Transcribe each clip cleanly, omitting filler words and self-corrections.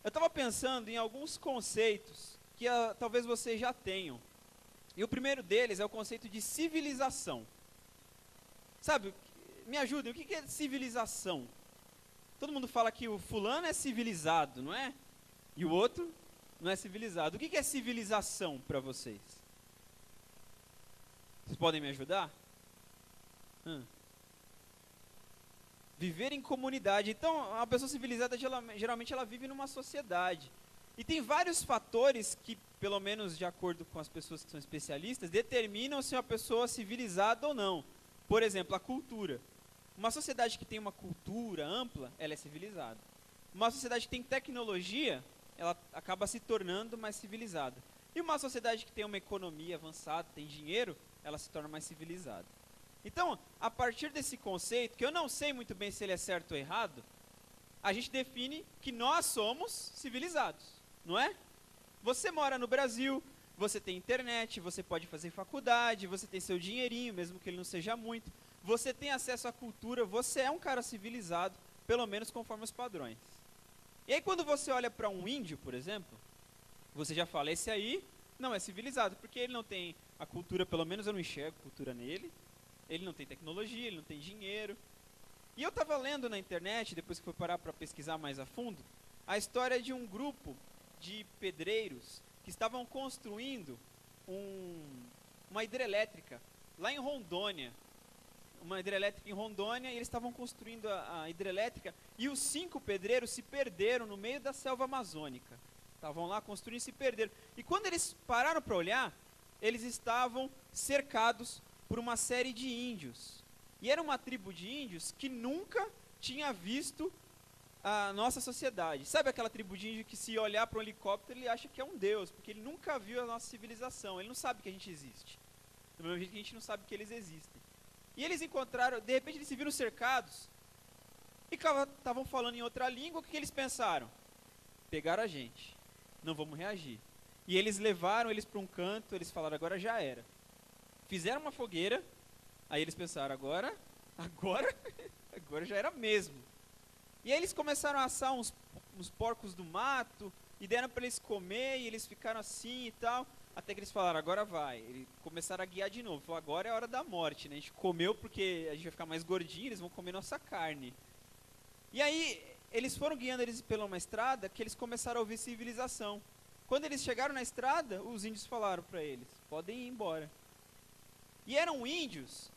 Eu estava pensando em alguns conceitos que talvez vocês já tenham. E o primeiro deles é o conceito de civilização. Sabe, me ajudem, o que é civilização? Todo mundo fala que o fulano é civilizado, não é? E o outro não é civilizado. O que é civilização para vocês? Vocês podem me ajudar? Viver em comunidade. Então, a pessoa civilizada, geralmente, ela vive numa sociedade. E tem vários fatores que, pelo menos de acordo com as pessoas que são especialistas, determinam se uma pessoa é civilizada ou não. Por exemplo, a cultura. Uma sociedade que tem uma cultura ampla, ela é civilizada. Uma sociedade que tem tecnologia, ela acaba se tornando mais civilizada. E uma sociedade que tem uma economia avançada, tem dinheiro, ela se torna mais civilizada. Então, a partir desse conceito, que eu não sei muito bem se ele é certo ou errado, a gente define que nós somos civilizados, não é? Você mora no Brasil, você tem internet, você pode fazer faculdade, você tem seu dinheirinho, mesmo que ele não seja muito, você tem acesso à cultura, você é um cara civilizado, pelo menos conforme os padrões. E aí quando você olha para um índio, por exemplo, você já fala, esse aí não é civilizado, porque ele não tem a cultura, pelo menos eu não enxergo cultura nele, ele não tem tecnologia, ele não tem dinheiro. E eu estava lendo na internet, depois que fui parar para pesquisar mais a fundo, a história de um grupo de pedreiros que estavam construindo uma hidrelétrica lá em Rondônia. Uma hidrelétrica em Rondônia, e eles estavam construindo a hidrelétrica, e os 5 pedreiros se perderam no meio da selva amazônica. Estavam lá construindo e se perderam. E quando eles pararam para olhar, eles estavam cercados por uma série de índios. E era uma tribo de índios que nunca tinha visto a nossa sociedade. Sabe aquela tribo de índio que, se olhar para um helicóptero, ele acha que é um deus, porque ele nunca viu a nossa civilização, ele não sabe que a gente existe. Do mesmo jeito que a gente não sabe que eles existem. E eles encontraram, de repente eles se viram cercados, e estavam falando em outra língua. O que eles pensaram? Pegaram a gente, não vamos reagir. E eles levaram eles para um canto, eles falaram, agora já era. Fizeram uma fogueira, aí eles pensaram, agora já era mesmo. E aí eles começaram a assar uns porcos do mato, e deram para eles comer, e eles ficaram assim e tal, até que eles falaram, agora vai. Eles começaram a guiar de novo, falaram, agora é a hora da morte, né? A gente comeu porque a gente vai ficar mais gordinho, eles vão comer nossa carne. E aí, eles foram guiando eles pela uma estrada, que eles começaram a ouvir civilização. Quando eles chegaram na estrada, os índios falaram para eles, podem ir embora. E eram índios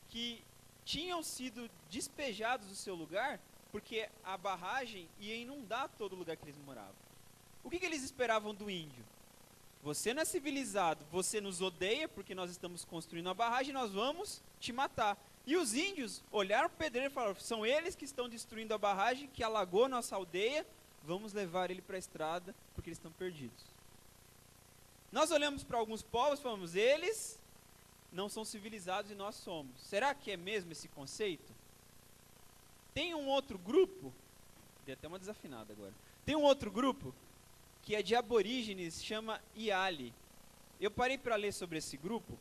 que tinham sido despejados do seu lugar, porque a barragem ia inundar todo o lugar que eles moravam. O que eles esperavam do índio? Você não é civilizado, você nos odeia porque nós estamos construindo a barragem, nós vamos te matar. E os índios olharam para o pedreiro e falaram, são eles que estão destruindo a barragem, que alagou nossa aldeia, vamos levar ele para a estrada, porque eles estão perdidos. Nós olhamos para alguns povos e falamos, eles não são civilizados e nós somos. Será que é mesmo esse conceito? Tem um outro grupo, dei até uma desafinada agora, tem um outro grupo que é de aborígenes, chama Iali. Eu parei para ler sobre esse grupo,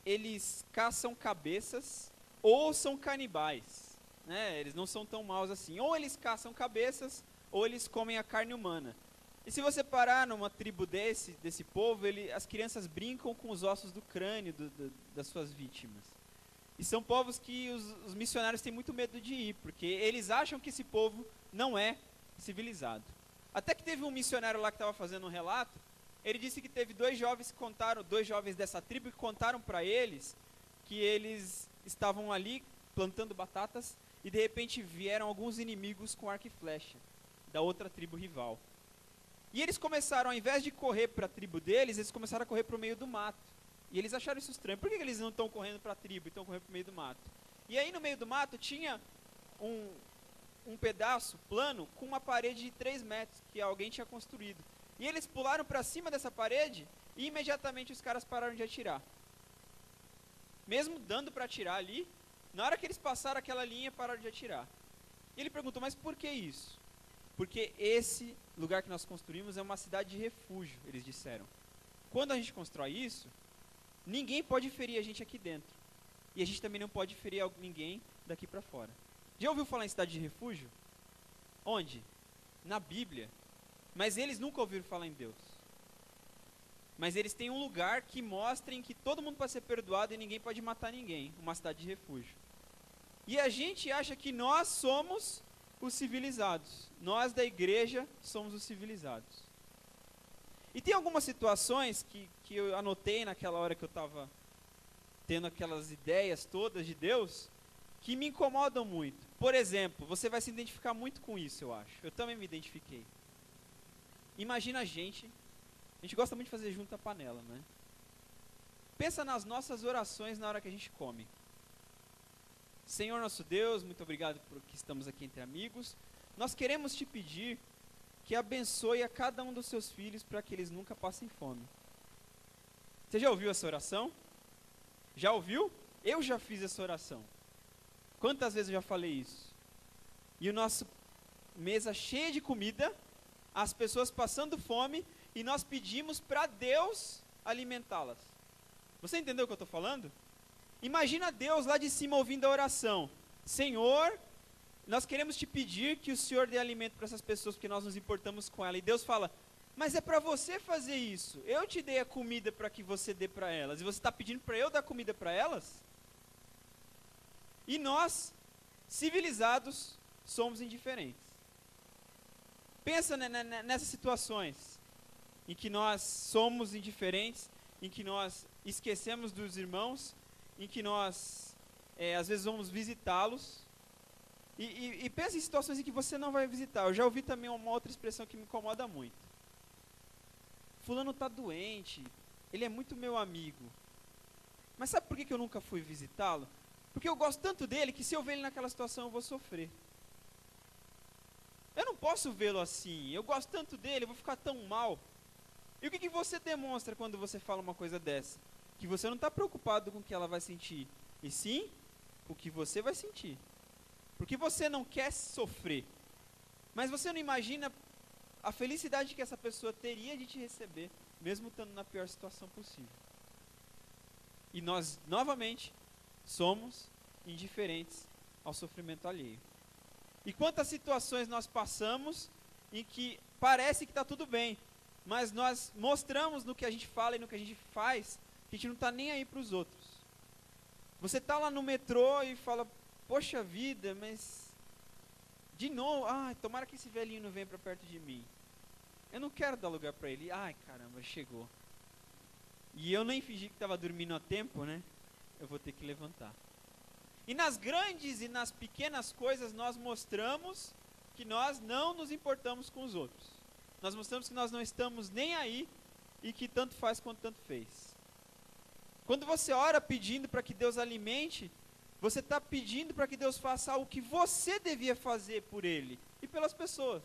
eles caçam cabeças ou são canibais, né? Eles não são tão maus assim, ou eles caçam cabeças ou eles comem a carne humana. E se você parar numa tribo desse povo, as crianças brincam com os ossos do crânio das suas vítimas. E são povos que os missionários têm muito medo de ir, porque eles acham que esse povo não é civilizado. Até que teve um missionário lá que estava fazendo um relato, ele disse que teve dois jovens dessa tribo que contaram para eles que eles estavam ali plantando batatas e de repente vieram alguns inimigos com arco e flecha da outra tribo rival. E eles começaram, ao invés de correr para a tribo deles, eles começaram a correr para o meio do mato. E eles acharam isso estranho. Por que eles não estão correndo para a tribo e estão correndo para o meio do mato? E aí no meio do mato tinha um pedaço plano com uma parede de 3 metros que alguém tinha construído. E eles pularam para cima dessa parede e imediatamente os caras pararam de atirar. Mesmo dando para atirar ali, na hora que eles passaram aquela linha, pararam de atirar. E ele perguntou, mas por que isso? Porque esse lugar que nós construímos é uma cidade de refúgio, eles disseram. Quando a gente constrói isso, ninguém pode ferir a gente aqui dentro. E a gente também não pode ferir ninguém daqui para fora. Já ouviu falar em cidade de refúgio? Onde? Na Bíblia. mas eles nunca ouviram falar em Deus. Mas eles têm um lugar que mostrem que todo mundo pode ser perdoado e ninguém pode matar ninguém, uma cidade de refúgio. E a gente acha que nós somos os civilizados. Nós da igreja somos os civilizados. E tem algumas situações que eu anotei naquela hora que eu estava tendo aquelas ideias todas de Deus, que me incomodam muito. Por exemplo, você vai se identificar muito com isso, eu acho. Eu também me identifiquei. Imagina a gente gosta muito de fazer junto a panela, né? Pensa nas nossas orações na hora que a gente come. Senhor nosso Deus, muito obrigado por que estamos aqui entre amigos. Nós queremos te pedir que abençoe a cada um dos seus filhos para que eles nunca passem fome. Você já ouviu essa oração? Já ouviu? Eu já fiz essa oração. Quantas vezes eu já falei isso? E o nosso mesa cheia de comida, as pessoas passando fome, e nós pedimos para Deus alimentá-las. Você entendeu o que eu estou falando? Imagina Deus lá de cima ouvindo a oração. Senhor, nós queremos te pedir que o Senhor dê alimento para essas pessoas, porque nós nos importamos com elas. E Deus fala, mas é para você fazer isso. Eu te dei a comida para que você dê para elas. E você está pedindo para eu dar comida para elas? E nós, civilizados, somos indiferentes. Pensa nessas situações em que nós somos indiferentes, em que nós esquecemos dos irmãos, em que nós, às vezes, vamos visitá-los. E pensa em situações em que você não vai visitar. Eu já ouvi também uma outra expressão que me incomoda muito. Fulano está doente, ele é muito meu amigo. Mas sabe por que eu nunca fui visitá-lo? Porque eu gosto tanto dele que se eu ver ele naquela situação eu vou sofrer. Eu não posso vê-lo assim, eu gosto tanto dele, eu vou ficar tão mal. E o que você demonstra quando você fala uma coisa dessa? Que você não está preocupado com o que ela vai sentir, e sim com o que você vai sentir. Porque você não quer sofrer, mas você não imagina a felicidade que essa pessoa teria de te receber, mesmo estando na pior situação possível. E nós, novamente, somos indiferentes ao sofrimento alheio. E quantas situações nós passamos em que parece que está tudo bem, mas nós mostramos no que a gente fala e no que a gente faz, que a gente não está nem aí para os outros. Você está lá no metrô e fala, poxa vida, mas de novo, tomara que esse velhinho não venha para perto de mim. Eu não quero dar lugar para ele. Ai, caramba, chegou. E eu nem fingi que estava dormindo a tempo, né? Eu vou ter que levantar. E nas grandes e nas pequenas coisas nós mostramos que nós não nos importamos com os outros. Nós mostramos que nós não estamos nem aí e que tanto faz quanto tanto fez. Quando você ora pedindo para que Deus alimente, você está pedindo para que Deus faça algo que você devia fazer por Ele e pelas pessoas.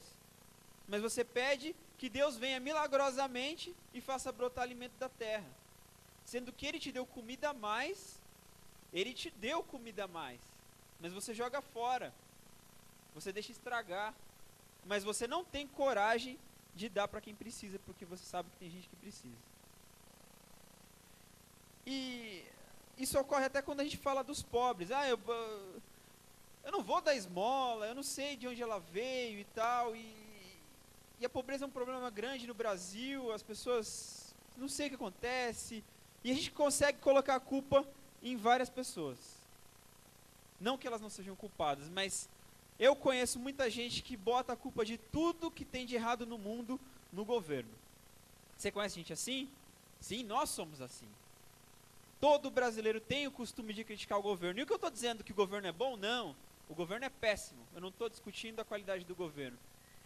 Mas você pede que Deus venha milagrosamente e faça brotar alimento da terra. Sendo que Ele te deu comida a mais, Ele te deu comida a mais, mas você joga fora, você deixa estragar, mas você não tem coragem de dar para quem precisa, porque você sabe que tem gente que precisa. E isso ocorre até quando a gente fala dos pobres. Eu não vou dar esmola, eu não sei de onde ela veio e tal, e a pobreza é um problema grande no Brasil, as pessoas, não sei o que acontece, e a gente consegue colocar a culpa em várias pessoas. Não que elas não sejam culpadas, mas eu conheço muita gente que bota a culpa de tudo que tem de errado no mundo no governo. Você conhece gente assim? Sim, nós somos assim. Todo brasileiro tem o costume de criticar o governo. E o que eu estou dizendo que o governo é bom? Não. O governo é péssimo. Eu não estou discutindo a qualidade do governo.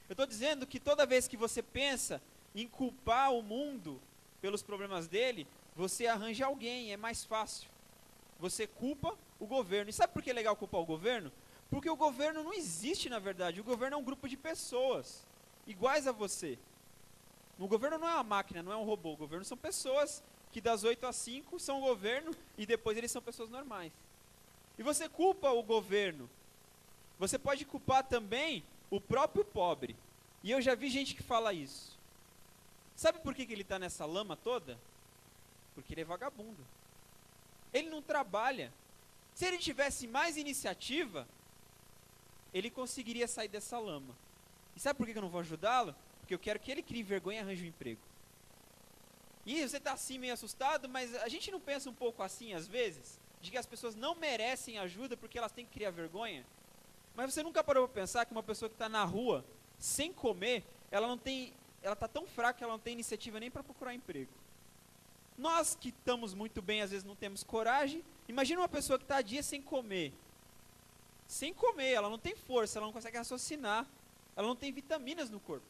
Eu estou dizendo que toda vez que você pensa em culpar o mundo pelos problemas dele, você arranja alguém, é mais fácil. Você culpa o governo. E sabe por que é legal culpar o governo? Porque o governo não existe, na verdade. O governo é um grupo de pessoas iguais a você. O governo não é uma máquina, não é um robô. O governo são pessoas que das 8 às 5 são o governo e depois eles são pessoas normais. E você culpa o governo. Você pode culpar também o próprio pobre. E eu já vi gente que fala isso. Sabe por que ele está nessa lama toda? Porque ele é vagabundo. Ele não trabalha. Se ele tivesse mais iniciativa, ele conseguiria sair dessa lama. E sabe por que eu não vou ajudá-lo? Porque porque eu quero que ele crie vergonha e arranje um emprego. E você está assim meio assustado, mas a gente não pensa um pouco assim às vezes? De que as pessoas não merecem ajuda porque elas têm que criar vergonha? Mas você nunca parou para pensar que uma pessoa que está na rua, sem comer, ela está tão fraca que ela não tem iniciativa nem para procurar emprego. Nós que estamos muito bem, às vezes não temos coragem. Imagina uma pessoa que está há dias sem comer. Sem comer, ela não tem força, ela não consegue raciocinar, ela não tem vitaminas no corpo.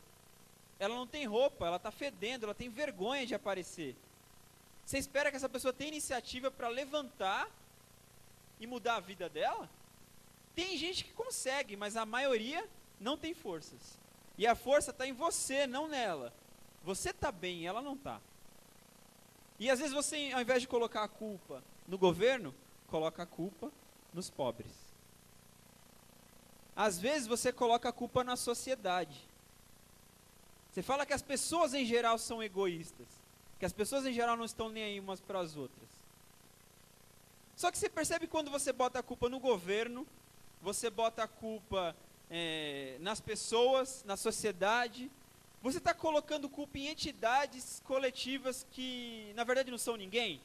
Ela não tem roupa, ela está fedendo, ela tem vergonha de aparecer. Você espera que essa pessoa tenha iniciativa para levantar e mudar a vida dela? Tem gente que consegue, mas a maioria não tem forças. E a força está em você, não nela. Você está bem, ela não está. E às vezes você, ao invés de colocar a culpa no governo, coloca a culpa nos pobres. Às vezes você coloca a culpa na sociedade. Você fala que as pessoas em geral são egoístas, que as pessoas em geral não estão nem aí umas para as outras. Só que você percebe quando você bota a culpa no governo, você bota a culpa nas pessoas, na sociedade, você está colocando culpa em entidades coletivas que na verdade não são ninguém.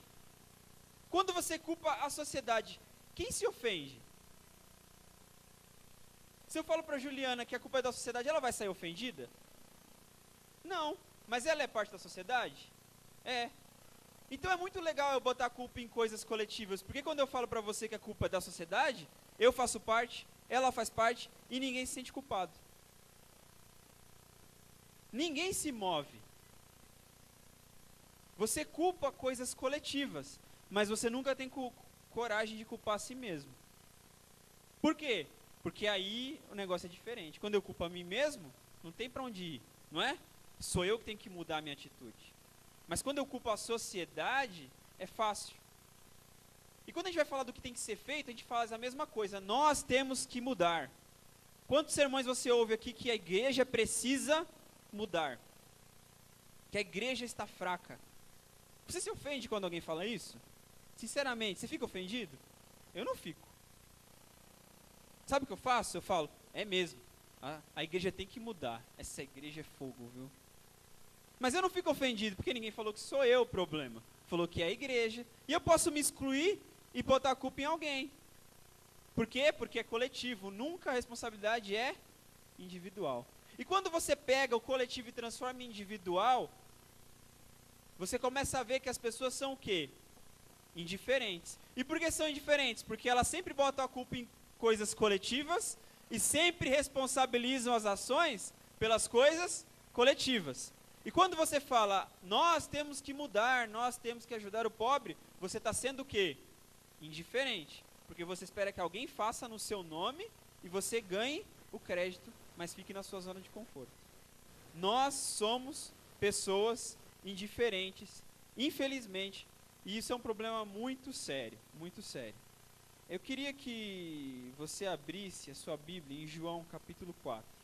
Quando você culpa a sociedade, quem se ofende? Se eu falo para a Juliana que a culpa é da sociedade, ela vai sair ofendida? Não, mas ela é parte da sociedade? É. Então é muito legal eu botar a culpa em coisas coletivas, porque quando eu falo para você que a culpa é da sociedade, eu faço parte, ela faz parte e ninguém se sente culpado. Ninguém se move. Você culpa coisas coletivas, mas você nunca tem coragem de culpar a si mesmo. Por quê? Porque aí o negócio é diferente. Quando eu culpo a mim mesmo, não tem para onde ir, não é? Sou eu que tenho que mudar a minha atitude. Mas quando eu culpo a sociedade, é fácil. E quando a gente vai falar do que tem que ser feito, a gente faz a mesma coisa. Nós temos que mudar. Quantos sermões você ouve aqui que a igreja precisa mudar? Que a igreja está fraca. Você se ofende quando alguém fala isso? Sinceramente, você fica ofendido? Eu não fico. Sabe o que eu faço? Eu falo, é mesmo. A igreja tem que mudar. Essa igreja é fogo, viu? Mas eu não fico ofendido, porque ninguém falou que sou eu o problema. Falou que é a igreja. E eu posso me excluir e botar a culpa em alguém. Por quê? Porque é coletivo. Nunca a responsabilidade é individual. E quando você pega o coletivo e transforma em individual, você começa a ver que as pessoas são o quê? Indiferentes. E por que são indiferentes? Porque elas sempre botam a culpa em coisas coletivas e sempre responsabilizam as ações pelas coisas coletivas. E quando você fala, nós temos que mudar, nós temos que ajudar o pobre, você está sendo o quê? Indiferente. Porque você espera que alguém faça no seu nome e você ganhe o crédito, mas fique na sua zona de conforto. Nós somos pessoas indiferentes, infelizmente, e isso é um problema muito sério, muito sério. Eu queria que você abrisse a sua Bíblia em João capítulo 4.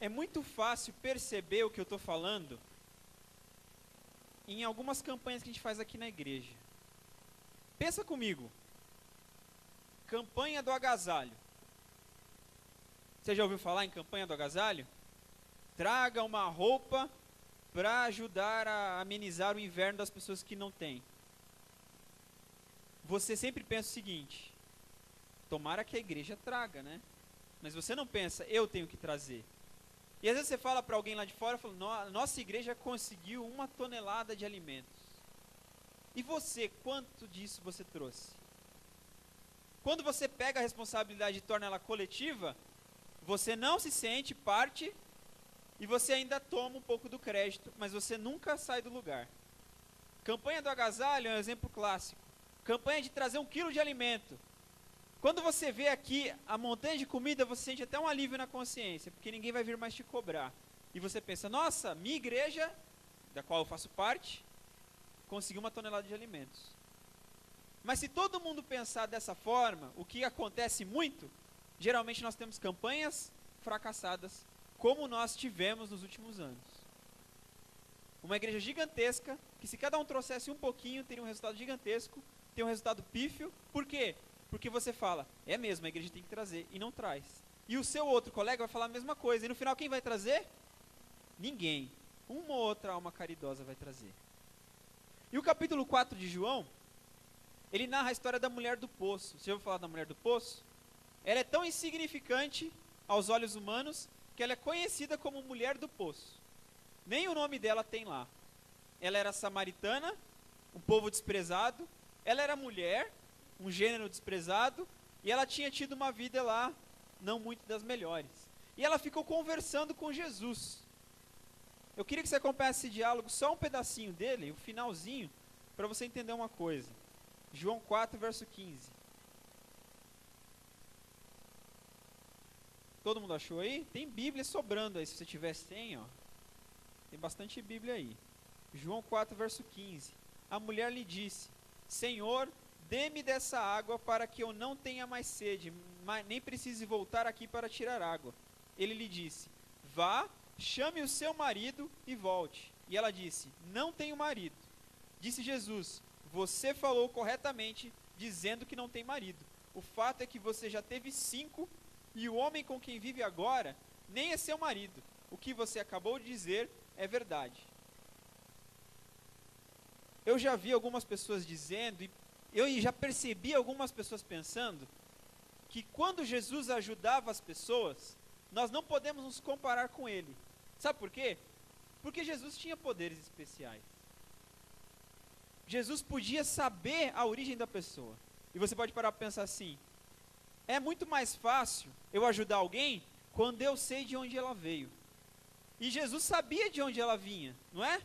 É muito fácil perceber o que eu estou falando em algumas campanhas que a gente faz aqui na igreja. Pensa comigo. Campanha do agasalho. Você já ouviu falar em campanha do agasalho? Traga uma roupa para ajudar a amenizar o inverno das pessoas que não têm. Você sempre pensa o seguinte, tomara que a igreja traga, né? Mas você não pensa, eu tenho que trazer. E às vezes você fala para alguém lá de fora, fala, nossa igreja conseguiu 1 tonelada de alimentos. E você, quanto disso você trouxe? Quando você pega a responsabilidade e torna ela coletiva, você não se sente parte e você ainda toma um pouco do crédito, mas você nunca sai do lugar. Campanha do agasalho é um exemplo clássico. Campanha de trazer 1 quilo de alimento. Quando você vê aqui a montanha de comida, você sente até um alívio na consciência, porque ninguém vai vir mais te cobrar. E você pensa, nossa, minha igreja, da qual eu faço parte, conseguiu 1 tonelada de alimentos. Mas se todo mundo pensar dessa forma, o que acontece muito, geralmente nós temos campanhas fracassadas, como nós tivemos nos últimos anos. Uma igreja gigantesca, que se cada um trouxesse um pouquinho, teria um resultado gigantesco, tem um resultado pífio. Por quê? Porque você fala, é mesmo, a igreja tem que trazer, e não traz. E o seu outro colega vai falar a mesma coisa, e no final quem vai trazer? Ninguém. Uma ou outra alma caridosa vai trazer. E o capítulo 4 de João, ele narra a história da mulher do poço. Você já ouviu falar da mulher do poço? Ela é tão insignificante aos olhos humanos, que ela é conhecida como mulher do poço. Nem o nome dela tem lá. Ela era samaritana, um povo desprezado. Ela era mulher, um gênero desprezado. E ela tinha tido uma vida lá, não muito das melhores. E ela ficou conversando com Jesus. Eu queria que você acompanhasse esse diálogo, só um pedacinho dele, o finalzinho, para você entender uma coisa. João 4, verso 15. Todo mundo achou aí? Tem Bíblia sobrando aí, se você tivesse, tem, ó. Tem bastante Bíblia aí. João 4, verso 15. A mulher lhe disse, Senhor, dê-me dessa água para que eu não tenha mais sede, nem precise voltar aqui para tirar água. Ele lhe disse, vá, chame o seu marido e volte. E ela disse, não tenho marido. Disse Jesus, você falou corretamente, dizendo que não tem marido. O fato é que você já teve 5, e o homem com quem vive agora nem é seu marido. O que você acabou de dizer é verdade. Eu já vi algumas pessoas dizendo, e eu já percebi algumas pessoas pensando, que quando Jesus ajudava as pessoas, nós não podemos nos comparar com ele. Sabe por quê? Porque Jesus tinha poderes especiais. Jesus podia saber a origem da pessoa. E você pode parar para pensar assim, é muito mais fácil eu ajudar alguém quando eu sei de onde ela veio. E Jesus sabia de onde ela vinha, não é?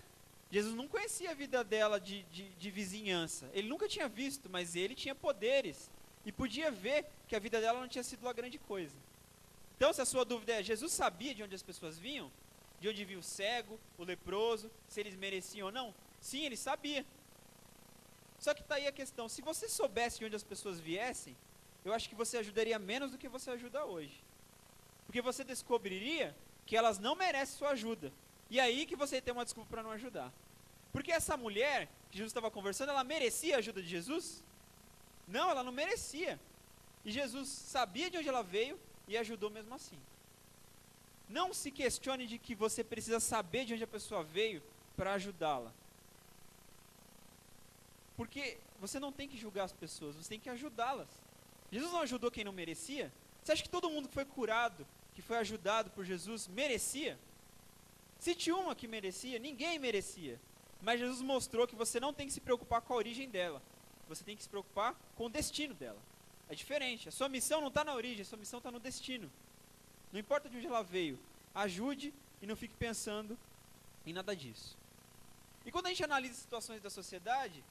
Jesus não conhecia a vida dela de vizinhança. Ele nunca tinha visto, mas ele tinha poderes. E podia ver que a vida dela não tinha sido uma grande coisa. Então, se a sua dúvida é, Jesus sabia de onde as pessoas vinham? De onde vinha o cego, o leproso, se eles mereciam ou não? Sim, ele sabia. Só que está aí a questão, se você soubesse de onde as pessoas viessem, eu acho que você ajudaria menos do que você ajuda hoje. Porque você descobriria que elas não merecem sua ajuda. E aí que você tem uma desculpa para não ajudar. Porque essa mulher que Jesus estava conversando, ela merecia a ajuda de Jesus? Não, ela não merecia. E Jesus sabia de onde ela veio e ajudou mesmo assim. Não se questione de que você precisa saber de onde a pessoa veio para ajudá-la. Porque você não tem que julgar as pessoas, você tem que ajudá-las. Jesus não ajudou quem não merecia? Você acha que todo mundo que foi curado, que foi ajudado por Jesus, merecia? Cite uma que merecia, ninguém merecia. Mas Jesus mostrou que você não tem que se preocupar com a origem dela. Você tem que se preocupar com o destino dela. É diferente, a sua missão não está na origem, a sua missão está no destino. Não importa de onde ela veio, ajude e não fique pensando em nada disso. E quando a gente analisa situações da sociedade,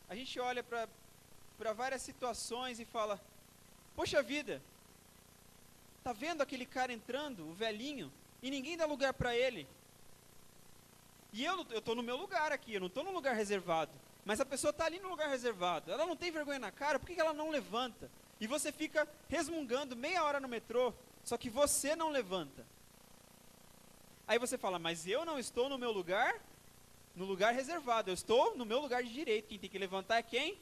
a gente olha para várias situações e fala, poxa vida, tá vendo aquele cara entrando, o velhinho, e ninguém dá lugar para ele. E eu estou no meu lugar aqui, eu não estou no lugar reservado. Mas a pessoa está ali no lugar reservado, ela não tem vergonha na cara, por que ela não levanta? E você fica resmungando meia hora no metrô, só que você não levanta. Aí você fala, mas eu não estou no meu lugar, no lugar reservado, eu estou no meu lugar de direito, quem tem que levantar é quem?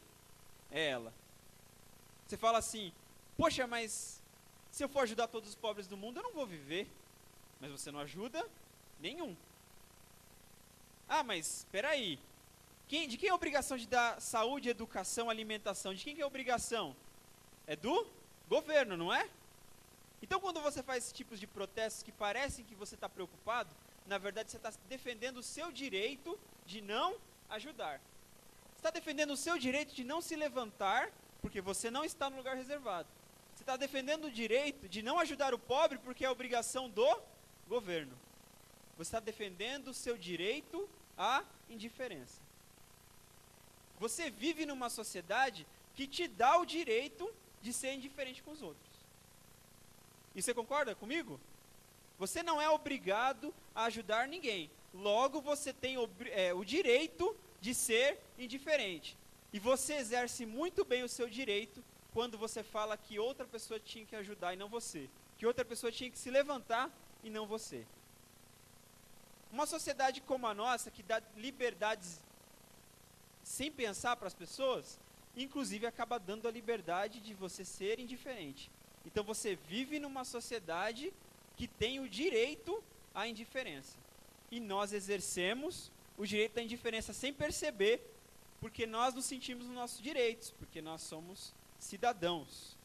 É ela. Você fala assim, poxa, mas se eu for ajudar todos os pobres do mundo, eu não vou viver. Mas você não ajuda nenhum. Ah, mas espera aí. De quem é a obrigação de dar saúde, educação, alimentação? De quem que é a obrigação? É do governo, não é? Então, quando você faz esses tipos de protestos que parecem que você está preocupado, na verdade você está defendendo o seu direito de não ajudar. Você está defendendo o seu direito de não se levantar, porque você não está no lugar reservado. Você está defendendo o direito de não ajudar o pobre, porque é a obrigação do governo. Você está defendendo o seu direito à indiferença. Você vive numa sociedade que te dá o direito de ser indiferente com os outros. E você concorda comigo? Você não é obrigado a ajudar ninguém. Logo, você tem o direito de ser indiferente. E você exerce muito bem o seu direito quando você fala que outra pessoa tinha que ajudar e não você. que outra pessoa tinha que se levantar e não você. Uma sociedade como a nossa, que dá liberdades sem pensar para as pessoas, inclusive acaba dando a liberdade de você ser indiferente. Então você vive numa sociedade que tem o direito à indiferença. E nós exercemos o direito da indiferença sem perceber, porque nós nos sentimos nos nossos direitos, porque nós somos cidadãos.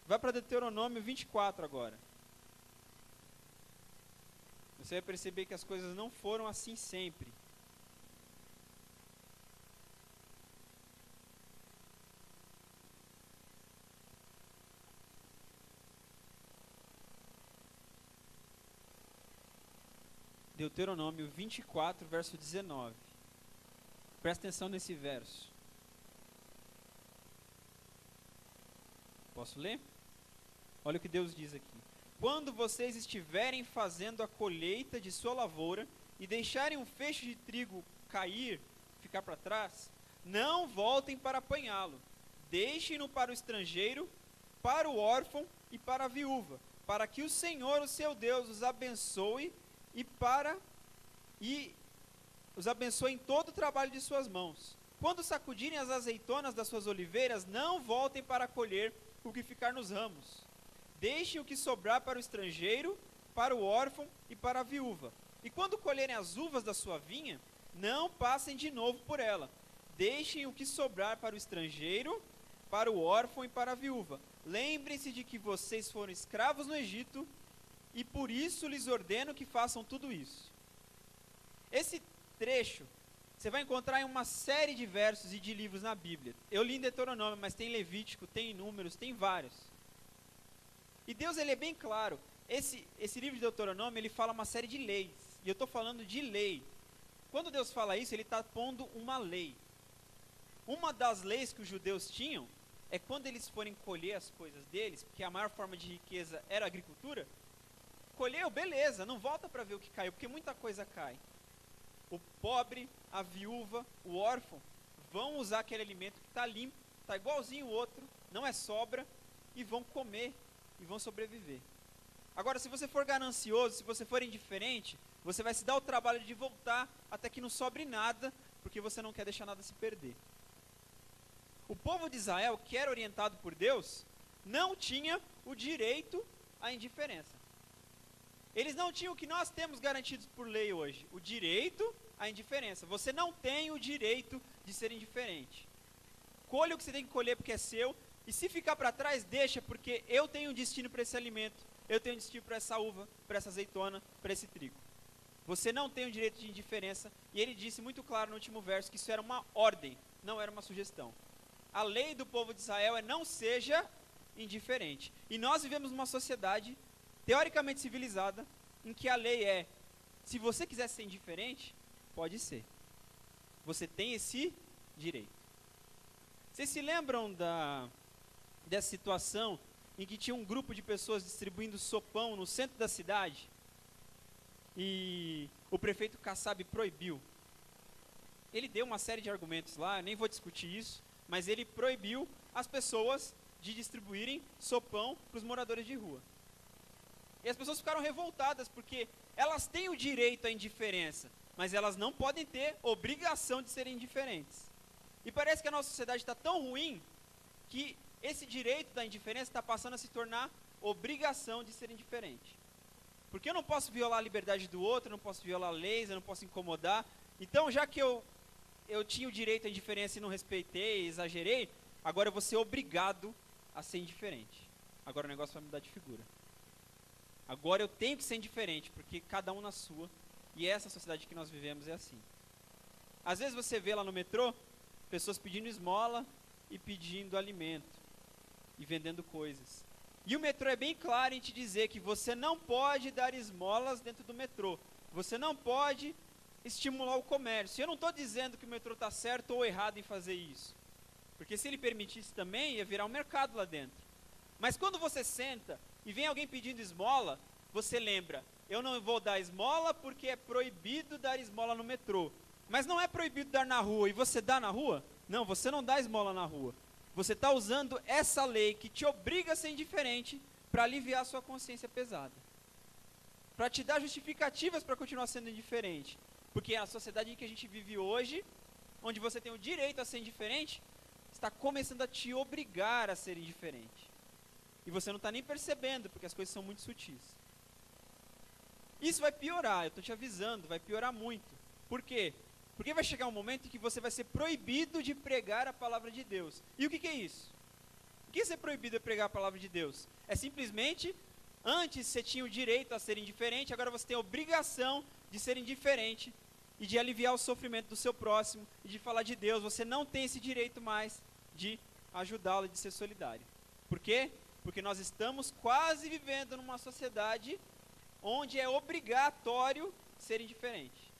Vai para Deuteronômio 24 agora. Você vai perceber que as coisas não foram assim sempre. Deuteronômio 24, verso 19. Presta atenção nesse verso. Posso ler? Olha o que Deus diz aqui. Quando vocês estiverem fazendo a colheita de sua lavoura e deixarem um feixe de trigo cair, ficar para trás, não voltem para apanhá-lo. Deixem-no para o estrangeiro, para o órfão e para a viúva, para que o Senhor, o seu Deus, os abençoe e os abençoe em todo o trabalho de suas mãos. Quando sacudirem as azeitonas das suas oliveiras, não voltem para colher o que ficar nos ramos. Deixem o que sobrar para o estrangeiro, para o órfão e para a viúva. E quando colherem as uvas da sua vinha, não passem de novo por ela. Deixem o que sobrar para o estrangeiro, para o órfão e para a viúva. Lembrem-se de que vocês foram escravos no Egito, e por isso lhes ordeno que façam tudo isso. Esse trecho você vai encontrar em uma série de versos e de livros na Bíblia. Eu li em Deuteronômio, mas tem Levítico, tem Números, tem vários. E Deus, ele é bem claro. Esse livro de Deuteronômio, ele fala uma série de leis. E eu estou falando de lei. Quando Deus fala isso, ele está pondo uma lei. Uma das leis que os judeus tinham é quando eles forem colher as coisas deles, porque a maior forma de riqueza era a agricultura. Colheu, beleza, não volta para ver o que caiu, porque muita coisa cai. O pobre, a viúva, o órfão vão usar aquele alimento que está limpo, está igualzinho o outro, não é sobra, e vão comer e vão sobreviver. Agora, se você for ganancioso, se você for indiferente, você vai se dar o trabalho de voltar até que não sobre nada, porque você não quer deixar nada se perder. O povo de Israel, que era orientado por Deus, não tinha o direito à indiferença. Eles não tinham o que nós temos garantidos por lei hoje, o direito à indiferença. Você não tem o direito de ser indiferente. Colha o que você tem que colher porque é seu, e se ficar para trás, deixa, porque eu tenho um destino para esse alimento, eu tenho um destino para essa uva, para essa azeitona, para esse trigo. Você não tem o direito de indiferença, e ele disse muito claro no último verso que isso era uma ordem, não era uma sugestão. A lei do povo de Israel é não seja indiferente. E nós vivemos numa sociedade teoricamente civilizada, em que a lei é, se você quiser ser indiferente, pode ser. Você tem esse direito. Vocês se lembram dessa situação em que tinha um grupo de pessoas distribuindo sopão no centro da cidade? E o prefeito Kassab proibiu. Ele deu uma série de argumentos lá, nem vou discutir isso, mas ele proibiu as pessoas de distribuírem sopão para os moradores de rua. E as pessoas ficaram revoltadas, porque elas têm o direito à indiferença, mas elas não podem ter obrigação de serem indiferentes. E parece que a nossa sociedade está tão ruim, que esse direito da indiferença está passando a se tornar obrigação de ser indiferente. Porque eu não posso violar a liberdade do outro, eu não posso violar leis, eu não posso incomodar. Então, já que eu tinha o direito à indiferença e não respeitei, exagerei, agora eu vou ser obrigado a ser indiferente. Agora o negócio vai mudar de figura. Agora eu tenho que ser indiferente, porque cada um na sua, e essa sociedade que nós vivemos é assim. Às vezes você vê lá no metrô, pessoas pedindo esmola e pedindo alimento, e vendendo coisas. E o metrô é bem claro em te dizer que você não pode dar esmolas dentro do metrô. Você não pode estimular o comércio. Eu não estou dizendo que o metrô está certo ou errado em fazer isso. Porque se ele permitisse também, ia virar um mercado lá dentro. Mas quando você senta e vem alguém pedindo esmola, você lembra, eu não vou dar esmola porque é proibido dar esmola no metrô. Mas não é proibido dar na rua, e você dá na rua? Não, você não dá esmola na rua. Você está usando essa lei que te obriga a ser indiferente para aliviar a sua consciência pesada. Para te dar justificativas para continuar sendo indiferente. Porque a sociedade em que a gente vive hoje, onde você tem o direito a ser indiferente, está começando a te obrigar a ser indiferente. E você não está nem percebendo, porque as coisas são muito sutis. Isso vai piorar, eu estou te avisando, vai piorar muito. Por quê? Porque vai chegar um momento em que você vai ser proibido de pregar a palavra de Deus. E o que é isso? O que é ser proibido de pregar a palavra de Deus? É simplesmente, antes você tinha o direito a ser indiferente, agora você tem a obrigação de ser indiferente e de aliviar o sofrimento do seu próximo e de falar de Deus. Você não tem esse direito mais de ajudá-lo e de ser solidário. Por quê? Porque nós estamos quase vivendo numa sociedade onde é obrigatório ser indiferente.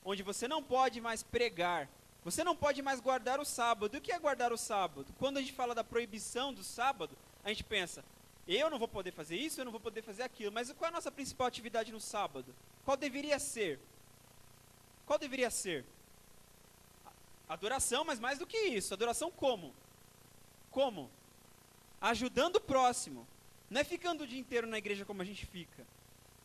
Onde você não pode mais pregar, você não pode mais guardar o sábado. E o que é guardar o sábado? Quando a gente fala da proibição do sábado, a gente pensa, eu não vou poder fazer isso, eu não vou poder fazer aquilo. Mas qual é a nossa principal atividade no sábado? Qual deveria ser? Qual deveria ser? Adoração, mas mais do que isso. Adoração como? Como? Ajudando o próximo. Não é ficando o dia inteiro na igreja como a gente fica.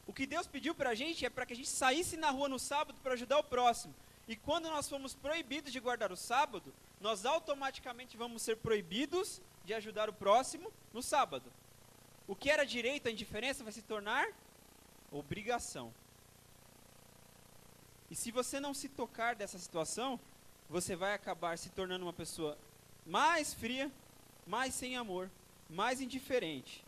O que Deus pediu para a gente é para que a gente saísse na rua no sábado para ajudar o próximo. E quando nós fomos proibidos de guardar o sábado, nós automaticamente vamos ser proibidos de ajudar o próximo no sábado. O que era direito, a indiferença, vai se tornar obrigação. E se você não se tocar dessa situação, você vai acabar se tornando uma pessoa mais fria, mais sem amor, mais indiferente.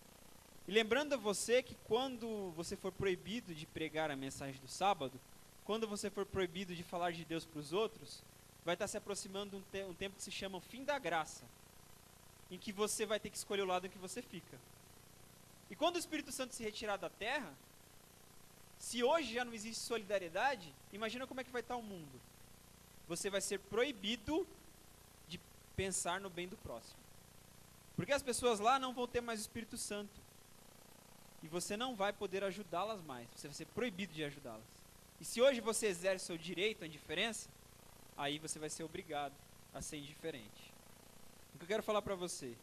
E lembrando a você que quando você for proibido de pregar a mensagem do sábado, quando você for proibido de falar de Deus para os outros, vai estar se aproximando um tempo que se chama o fim da graça, em que você vai ter que escolher o lado em que você fica. E quando o Espírito Santo se retirar da terra, se hoje já não existe solidariedade, imagina como é que vai estar o mundo. Você vai ser proibido de pensar no bem do próximo. Porque as pessoas lá não vão ter mais o Espírito Santo. E você não vai poder ajudá-las mais. Você vai ser proibido de ajudá-las. E se hoje você exerce o seu direito à indiferença, aí você vai ser obrigado a ser indiferente. O que eu quero falar para você,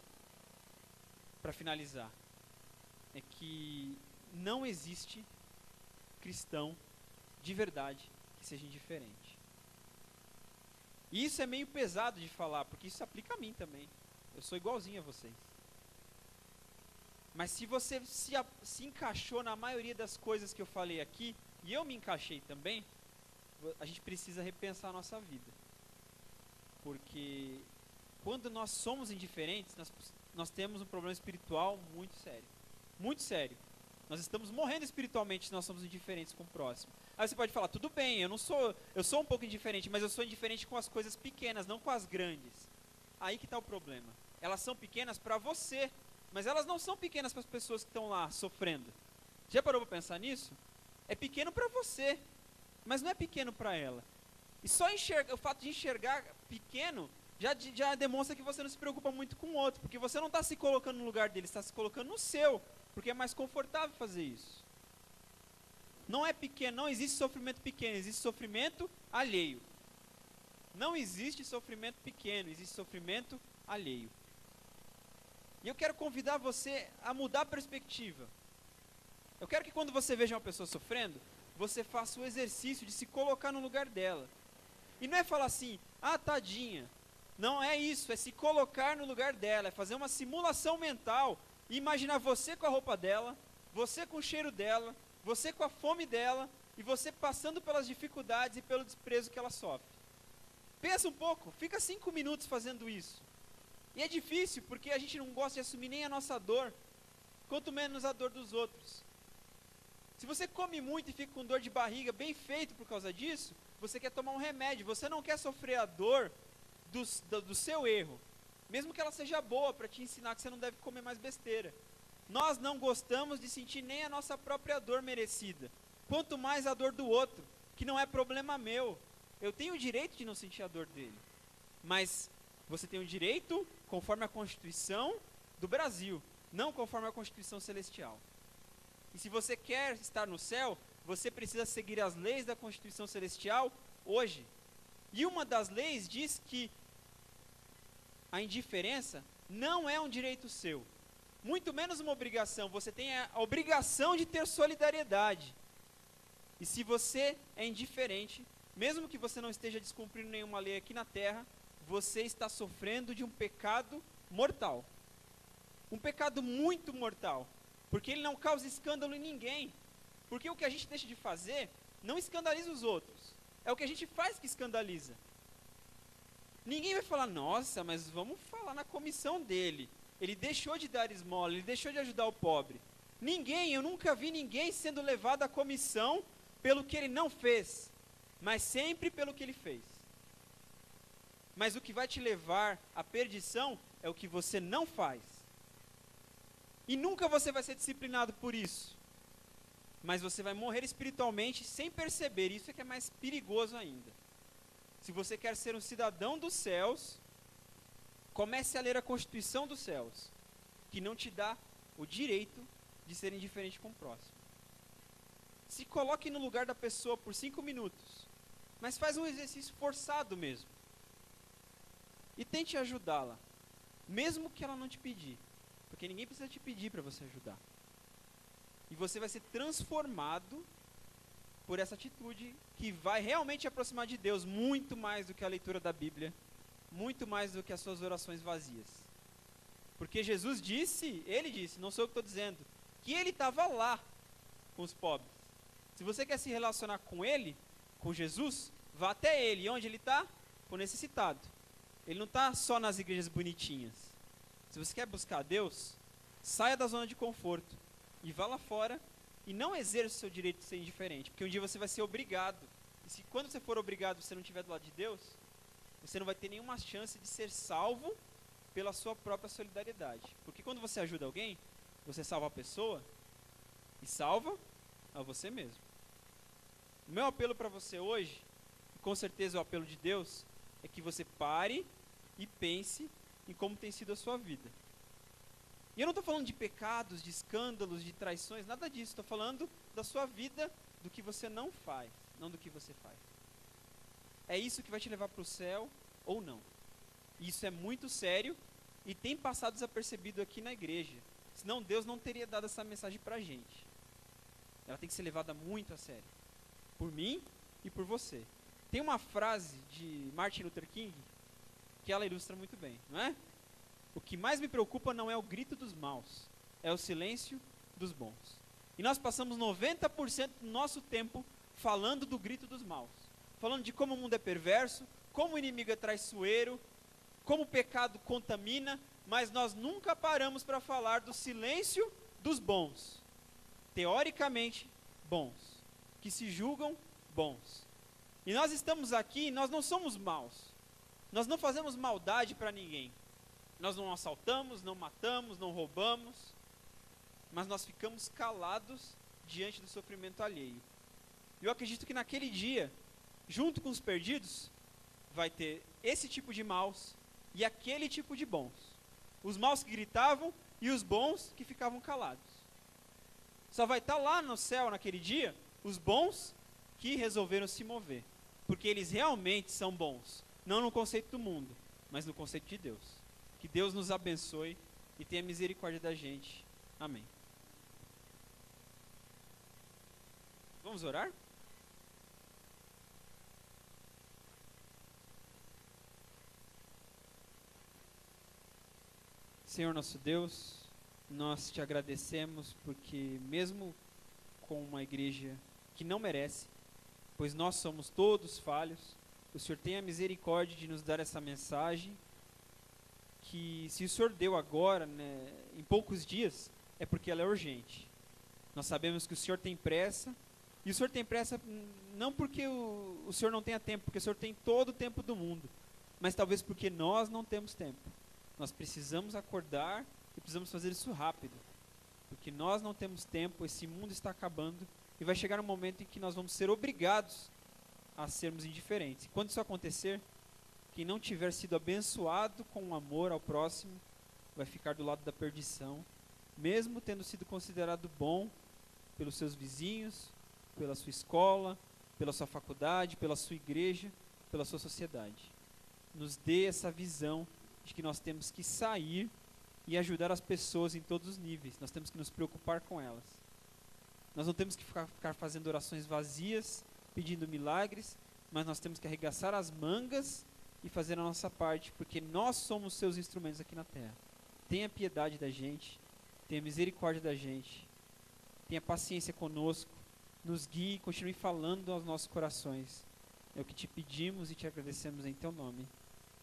para finalizar, é que não existe cristão de verdade que seja indiferente. E isso é meio pesado de falar, porque isso aplica a mim também. Eu sou igualzinho a vocês. Mas se você se encaixou na maioria das coisas que eu falei aqui, e eu me encaixei também, a gente precisa repensar a nossa vida. Porque quando nós somos indiferentes, nós temos um problema espiritual muito sério. Muito sério. Nós estamos morrendo espiritualmente se nós somos indiferentes com o próximo. Aí você pode falar, tudo bem, eu sou um pouco indiferente, mas eu sou indiferente com as coisas pequenas, não com as grandes. Aí que está o problema. Elas são pequenas para você, mas elas não são pequenas para as pessoas que estão lá sofrendo. Já parou para pensar nisso? É pequeno para você, mas não é pequeno para ela. E só o fato de enxergar pequeno já demonstra que você não se preocupa muito com o outro, porque você não está se colocando no lugar dele, está se colocando no seu, porque é mais confortável fazer isso. Não é pequeno, não existe sofrimento pequeno, existe sofrimento alheio. Não existe sofrimento pequeno, existe sofrimento alheio. E eu quero convidar você a mudar a perspectiva. Eu quero que quando você veja uma pessoa sofrendo, você faça o exercício de se colocar no lugar dela. E não é falar assim, tadinha. Não é isso, é se colocar no lugar dela, é fazer uma simulação mental e imaginar você com a roupa dela, você com o cheiro dela, você com a fome dela e você passando pelas dificuldades e pelo desprezo que ela sofre. Pensa um pouco, fica 5 minutos fazendo isso. E é difícil porque a gente não gosta de assumir nem a nossa dor, quanto menos a dor dos outros. Se você come muito e fica com dor de barriga bem feito por causa disso, você quer tomar um remédio, você não quer sofrer a dor do seu erro, mesmo que ela seja boa para te ensinar que você não deve comer mais besteira. Nós não gostamos de sentir nem a nossa própria dor merecida, quanto mais a dor do outro, que não é problema meu. Eu tenho o direito de não sentir a dor dele, mas você tem o direito conforme a Constituição do Brasil, não conforme a Constituição Celestial. E se você quer estar no céu, você precisa seguir as leis da Constituição Celestial hoje. E uma das leis diz que a indiferença não é um direito seu. muito menos uma obrigação, você tem a obrigação de ter solidariedade. E se você é indiferente, mesmo que você não esteja descumprindo nenhuma lei aqui na terra, você está sofrendo de um pecado mortal. Um pecado muito mortal, porque ele não causa escândalo em ninguém. Porque o que a gente deixa de fazer não escandaliza os outros. É o que a gente faz que escandaliza. Ninguém vai falar, nossa, mas vamos falar na comissão dele. Ele deixou de dar esmola, ele deixou de ajudar o pobre. Ninguém, eu nunca vi ninguém sendo levado à comissão pelo que ele não fez, mas sempre pelo que ele fez. Mas o que vai te levar à perdição é o que você não faz. E nunca você vai ser disciplinado por isso. Mas você vai morrer espiritualmente sem perceber. Isso é que é mais perigoso ainda. Se você quer ser um cidadão dos céus, comece a ler a Constituição dos céus, que não te dá o direito de ser indiferente com o próximo. Se coloque no lugar da pessoa por 5 minutos, mas faz um exercício forçado mesmo. E tente ajudá-la, mesmo que ela não te pedir, porque ninguém precisa te pedir para você ajudar. E você vai ser transformado por essa atitude que vai realmente aproximar de Deus, muito mais do que a leitura da Bíblia, muito mais do que as suas orações vazias. Porque Jesus disse, ele disse, não sou eu que estou dizendo, que ele estava lá com os pobres. Se você quer se relacionar com ele, com Jesus, vá até ele. E onde ele está? Com o necessitado. Ele não está só nas igrejas bonitinhas. Se você quer buscar Deus, saia da zona de conforto e vá lá fora e não exerça o seu direito de ser indiferente, porque um dia você vai ser obrigado. E se quando você for obrigado você não estiver do lado de Deus, você não vai ter nenhuma chance de ser salvo pela sua própria solidariedade. Porque quando você ajuda alguém, você salva a pessoa e salva a você mesmo. O meu apelo para você hoje, e com certeza o apelo de Deus, é que você pare e pense em como tem sido a sua vida. E eu não estou falando de pecados, de escândalos, de traições, nada disso. Estou falando da sua vida, do que você não faz, não do que você faz. É isso que vai te levar para o céu ou não. Isso é muito sério e tem passado desapercebido aqui na igreja. Senão Deus não teria dado essa mensagem para a gente. Ela tem que ser levada muito a sério. Por mim e por você. Tem uma frase de Martin Luther King que ela ilustra muito bem, não é? O que mais me preocupa não é o grito dos maus, é o silêncio dos bons. E nós passamos 90% do nosso tempo falando do grito dos maus. Falando de como o mundo é perverso, como o inimigo é traiçoeiro, como o pecado contamina, mas nós nunca paramos para falar do silêncio dos bons. Teoricamente bons, que se julgam bons. E nós estamos aqui, nós não somos maus. Nós não fazemos maldade para ninguém. Nós não assaltamos, não matamos, não roubamos, mas nós ficamos calados diante do sofrimento alheio. Eu acredito que naquele dia, junto com os perdidos, vai ter esse tipo de maus e aquele tipo de bons. Os maus que gritavam e os bons que ficavam calados. Só vai estar lá no céu naquele dia os bons que resolveram se mover. Porque eles realmente são bons. Não no conceito do mundo, mas no conceito de Deus. Que Deus nos abençoe e tenha misericórdia da gente. Amém. Vamos orar? Senhor nosso Deus, nós te agradecemos porque mesmo com uma igreja que não merece, pois nós somos todos falhos, o Senhor tem a misericórdia de nos dar essa mensagem, que se o Senhor deu agora, né, em poucos dias, é porque ela é urgente. Nós sabemos que o Senhor tem pressa, e o Senhor tem pressa não porque o Senhor não tenha tempo, porque o Senhor tem todo o tempo do mundo, mas talvez porque nós não temos tempo. Nós precisamos acordar e precisamos fazer isso rápido, porque nós não temos tempo, esse mundo está acabando, e vai chegar um momento em que nós vamos ser obrigados a sermos indiferentes. E quando isso acontecer, quem não tiver sido abençoado com o amor ao próximo, vai ficar do lado da perdição, mesmo tendo sido considerado bom pelos seus vizinhos, pela sua escola, pela sua faculdade, pela sua igreja, pela sua sociedade. Nos dê essa visão de que nós temos que sair e ajudar as pessoas em todos os níveis. Nós temos que nos preocupar com elas. Nós não temos que ficar fazendo orações vazias, pedindo milagres, mas nós temos que arregaçar as mangas e fazer a nossa parte, porque nós somos seus instrumentos aqui na terra. Tenha piedade da gente, tenha misericórdia da gente, tenha paciência conosco, nos guie e continue falando aos nossos corações. É o que te pedimos e te agradecemos em teu nome.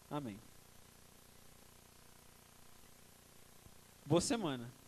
Amém. Boa semana.